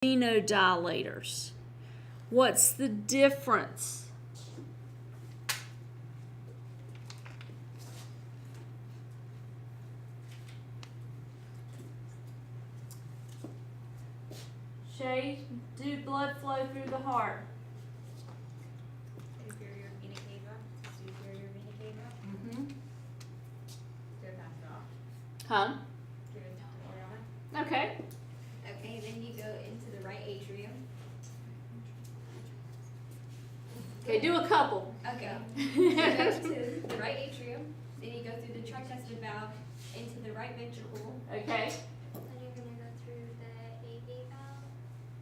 Venodilators. What's the difference? Shay, do blood flow through the heart? Inferior vena cava, superior vena cava. Mm-hmm. They're passed off. Huh? They're down to Okay. Okay, then you go into the right atrium. Okay, do a couple. Okay. You go to the right atrium, then you go through the tricuspid valve into the right ventricle. Okay. Then you're going to go through the AV valve,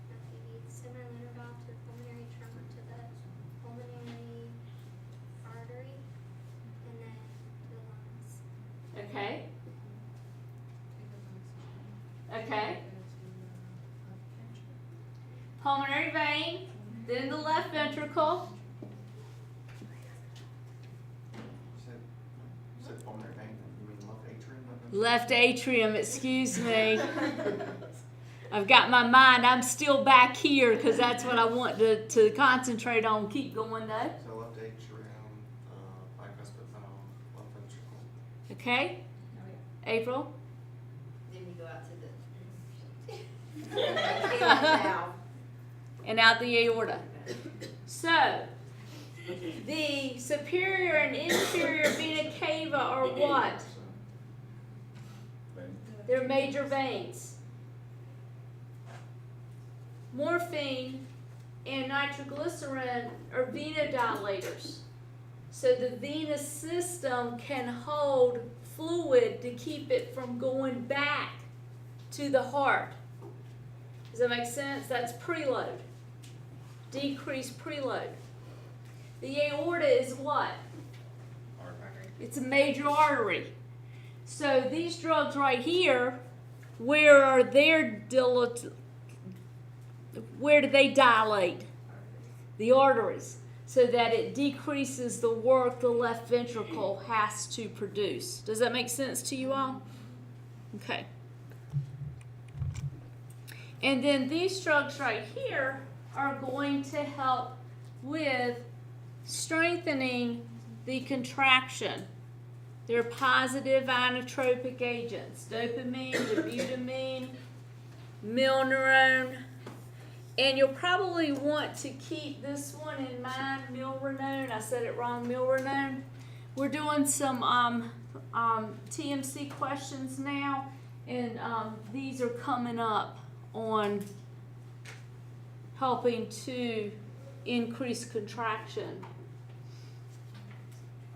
not AV, the semilunar valve to the pulmonary tremor to the pulmonary artery, and then the lungs. Okay. Okay. Pulmonary vein, then the left ventricle. You said pulmonary vein, you mean left atrium? Left atrium, excuse me. I've got my mind, I'm still back here because that's what I want to concentrate on. Keep going though. So left atrium, bicuspid valve, left ventricle. Okay? April? Then you go out to the valve. And out the aorta. So, the superior and inferior vena cava are what? They're major veins. Morphine and nitroglycerin are venodilators. So the venous system can hold fluid to keep it from going back to the heart. Does that make sense? That's preload. Decreased preload. The aorta is what? It's a major artery. So these drugs right here, where do they dilate? The arteries. So that it decreases the work the left ventricle has to produce. Does that make sense to you all? Okay. And then these drugs right here are going to help with strengthening the contraction. They're positive inotropic agents. Dopamine, dobutamine, milneuron. And you'll probably want to keep this one in mind, milrinone. I said it wrong, milrinone. We're doing some TMC questions now, and these are coming up on helping to increase contraction.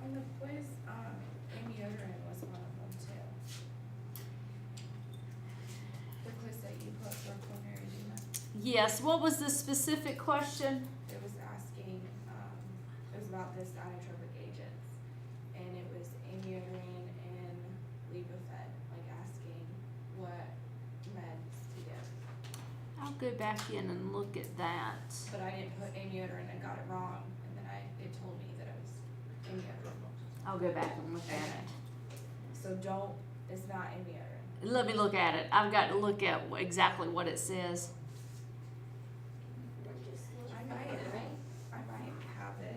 On the quiz, amiodarone was one of them too. The quiz that you put for pulmonary edema, Yes, what was the specific question? it was asking, it was about this inotropic agents, and it was amiodarone and levophed, like asking what meds to give. I'll go back in and look at that. But I didn't put amiodarone and got it wrong, and then it told me that it was amiodarone. I'll go back and look at it. So it's not amiodarone. Let me look at it. I've got to look at exactly what it says. I might have it.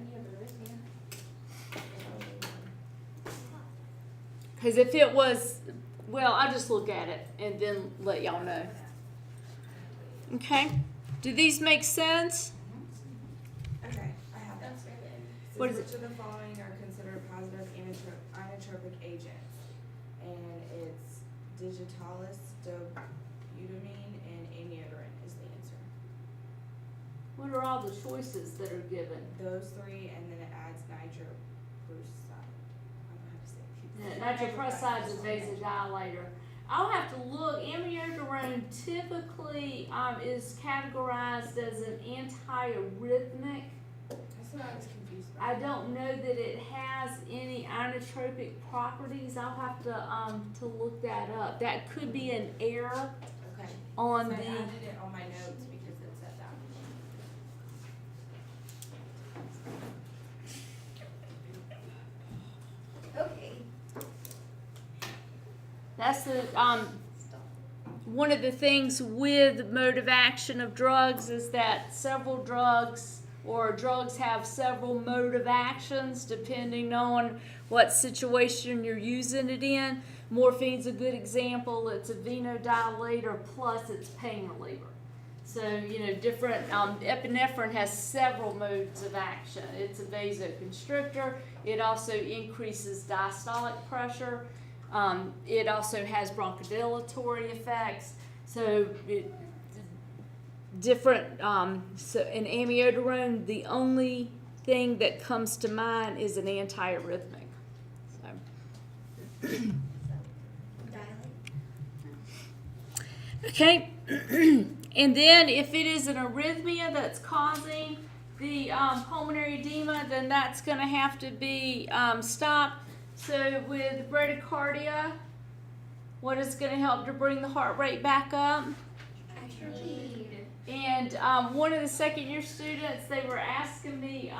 Because if it was, well, I'll just look at it and then let y'all know. Okay? Do these make sense? Okay, I have that. What is Which of the following are considered positive inotropic agents? And it's digitalis, dobutamine, and amiodarone is the answer. What are all the choices that are given? Those three, and then it adds nitroprusside. I don't know how to say it. Nitroprusside is a vasodilator. I'll have to look. Amiodarone typically is categorized as an antiarrhythmic. That's what I was confused I about. don't know that it has any inotropic properties. I'll have to look that up. That could be an error Okay. on So I the. added it on my notes because it said that. Okay. That's the one of the things with mode of action of drugs is that several drugs or drugs have several mode of actions depending on what situation you're using it in. Morphine's a good example. It's a venodilator plus it's pain reliever. So, different, epinephrine has several modes of action. It's a vasoconstrictor. It also increases diastolic pressure. It also has bronchodilatory effects. So, different, so in amiodarone, the only thing that comes to mind is an antiarrhythmic. So. Okay. And then if it is an arrhythmia that's causing the pulmonary edema, then that's going to have to be stopped. So with bradycardia, what is going to help to bring the heart rate back up? And one of the second year students, they were asking me